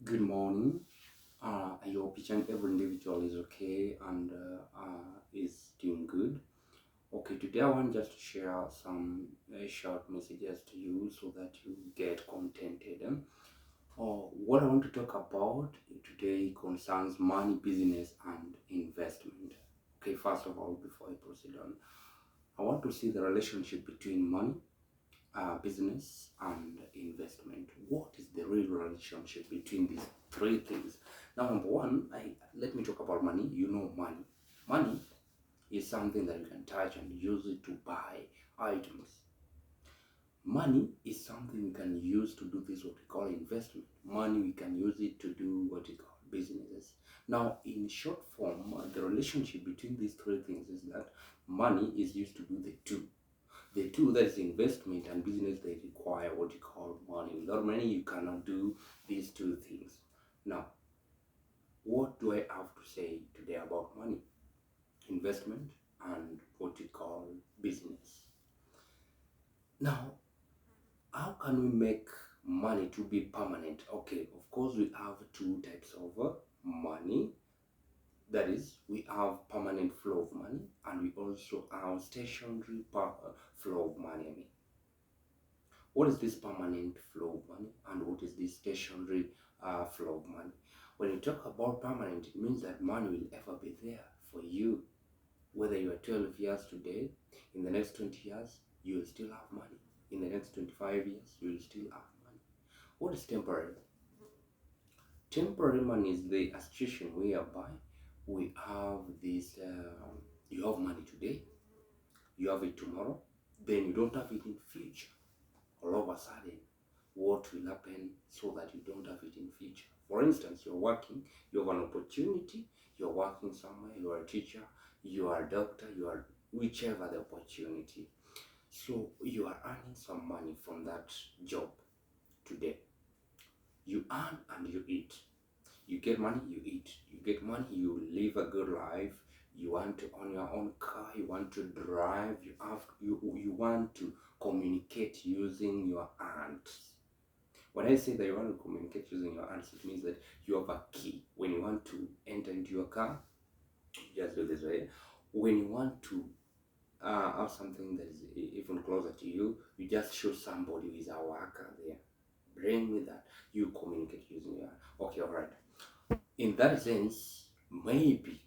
Good morning. I hope each and every individual is okay and is doing good. Okay, today I want just to share some short messages to you so that you get contented. What I want to talk about today concerns money, business, and investment. Okay, first of all, before I proceed on, I want to see the relationship between money, business, and investment. What is the real relationship between these three things? Now, number one, let me talk about money. You know, money. Money is something that you can touch and use it to buy items. Money is something we can use to do this what we call investment. Money we can use it to do what we call businesses. Now, in short form, the relationship between these three things is that money is used to do the two. The two, that is investment and business, they require what you call money. Without money, you cannot do these two things. Now, what do I have to say today about money, investment, and what you call business? Now, how can we make money to be permanent? Okay, of course, we have two types of money. That is, we have permanent flow of money, and we also have stationary flow of money. What is this permanent flow of money and what is this stationary flow of money? When you talk about permanent, it means that money will ever be there for you. Whether you are 12 years today, in the next 20 years, you will still have money. In the next 25 years, you will still have money. What is temporary? Temporary money is the situation whereby we have this, you have money today, you have it tomorrow, then you don't have it in future. All of a sudden, what will happen so that you don't have it in future? For instance, you're working, you have an opportunity, you're working somewhere, you are a teacher, you are a doctor, you are whichever the opportunity. So you are earning some money from that job today. You earn and you eat. You get money, you eat. You get money, you live a good life. You want to own your own car, you want to drive, you want to communicate using your hands. When I say that you want to communicate using your hands, it means that you have a key. When you want to enter into your car, you just do this way. When you want to have something that is even closer to you, you just show somebody who is a worker there. Bring me that. You communicate using your hand. Okay, all right. In that sense, maybe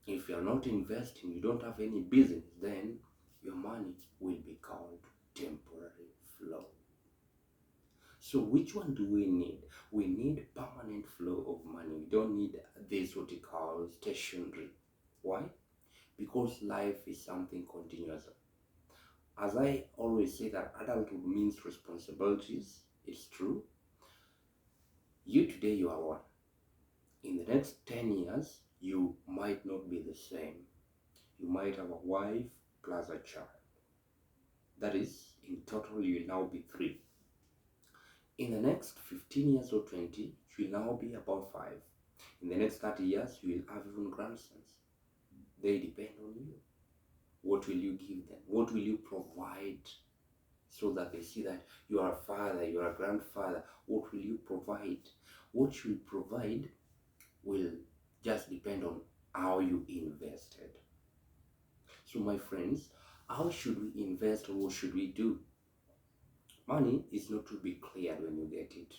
if you're not investing, you don't have any business, then your money will be called temporary flow. So which one do we need? We need permanent flow of money. We don't need this what we call stationary. Why? Because life is something continuous. As I always say that adulthood means responsibilities. It's true. You today you are one. In the next 10 years, you might not be the same. You might have a wife plus a child. That is, in total, you will now be three. In the next 15 years or 20, you will now be about five. In the next 30 years, you will have even grandsons. They depend on you. What will you give them? What will you provide so that they see that you are a father, you are a grandfather? What will you provide? What you provide will just depend on how you invested. So, my friends, how should we invest or what should we do? Money is not to be cleared when you get it.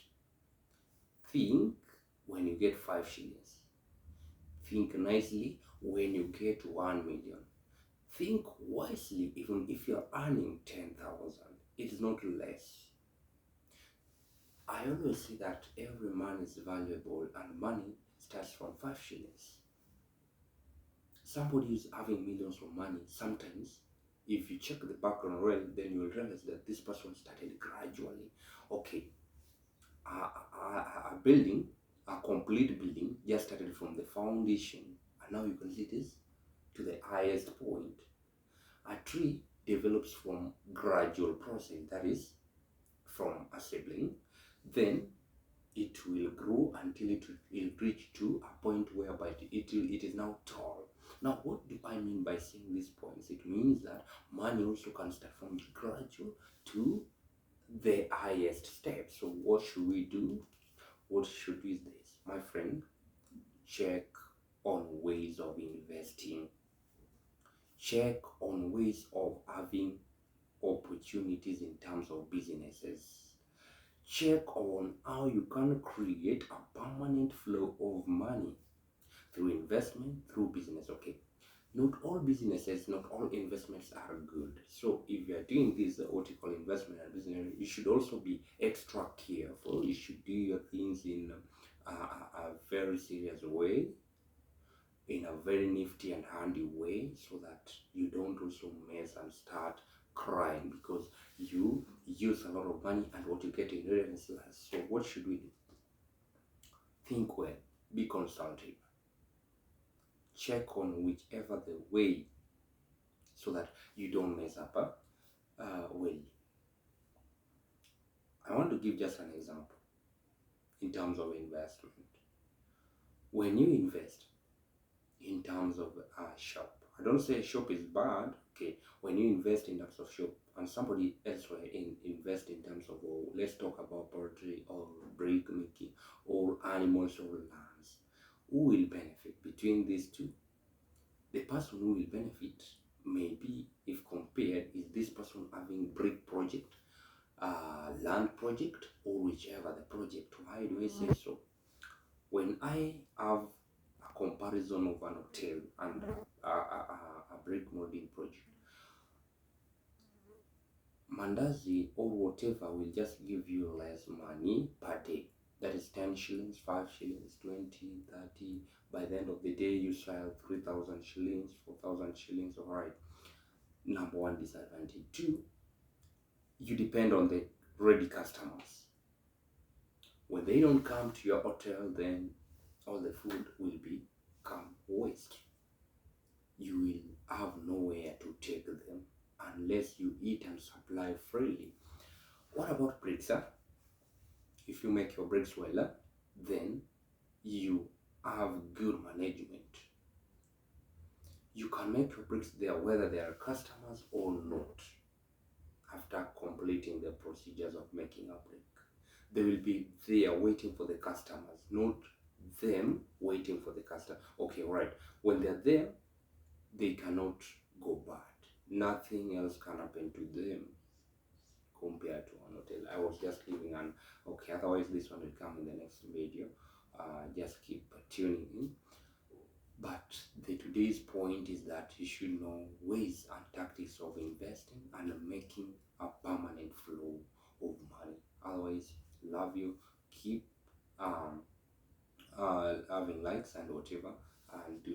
Think when you get 5 shillings. Think nicely when you get 1 million. Think wisely even if you're earning 10,000. It is not less. I always say that every man is valuable and money starts from 5 shillings. Somebody is having millions of money. Sometimes, if you check the background well, then you will realize that this person started gradually. Okay, a building, a complete building, just started from the foundation, and now you can see this to the highest point. A tree develops from gradual process, that is, from a sibling, then it will grow until it will reach to a point whereby it is now tall. Now, what do I mean by saying these points? It means that money also can start from the gradual to the highest step. So what should we do? What you should do is this, my friend: check on ways of investing, check on ways of having opportunities in terms of businesses, check on how you can create a permanent flow of money through investment, through business. Okay, not all businesses, not all investments are good. So if you are doing this, what you call investment and business, you should also be extra careful. You should do your things in a very serious way, in a very nifty and handy way, so that you don't also mess and start crying because you use a lot of money and what you get in return is less. So what should we do? Think well, be consultative, check on whichever the way, so that you don't mess up. Well, I want to give just an example in terms of investment. When you invest in terms of a shop, I don't say shop is bad. Okay, when you invest in terms of shop and somebody elsewhere invest in terms of, oh, let's talk about poultry or brick making or animals or lands, who will benefit between these two? The person who will benefit, maybe if compared, is this person having brick project, land project, or whichever the project. Why do I say so? When I have a comparison of an hotel and a brick molding project, Mandazi or whatever will just give you less money per day. That is 10 shillings, 5 shillings, 20, 30. By the end of the day, you sell 3,000 shillings, 4,000 shillings. All right. Number one disadvantage. Two, you depend on the ready customers. When they don't come to your hotel, then all the food will become waste. You will have nowhere to take them unless you eat and supply freely. What about bricks? Huh? If you make your bricks well, then you have good management. You can make your bricks there whether they are customers or not. After completing the procedures of making a brick, they will be there waiting for the customers, not them waiting for the customer. Okay, right. When they're there, they cannot go bad. Nothing else can happen to them compared to an hotel. I was just giving an okay. Otherwise, this one will come in the next video. Just keep tuning in. But the today's point is that you should know ways and tactics of investing and making a permanent flow of money. Otherwise, love you. Keep having likes and whatever, and do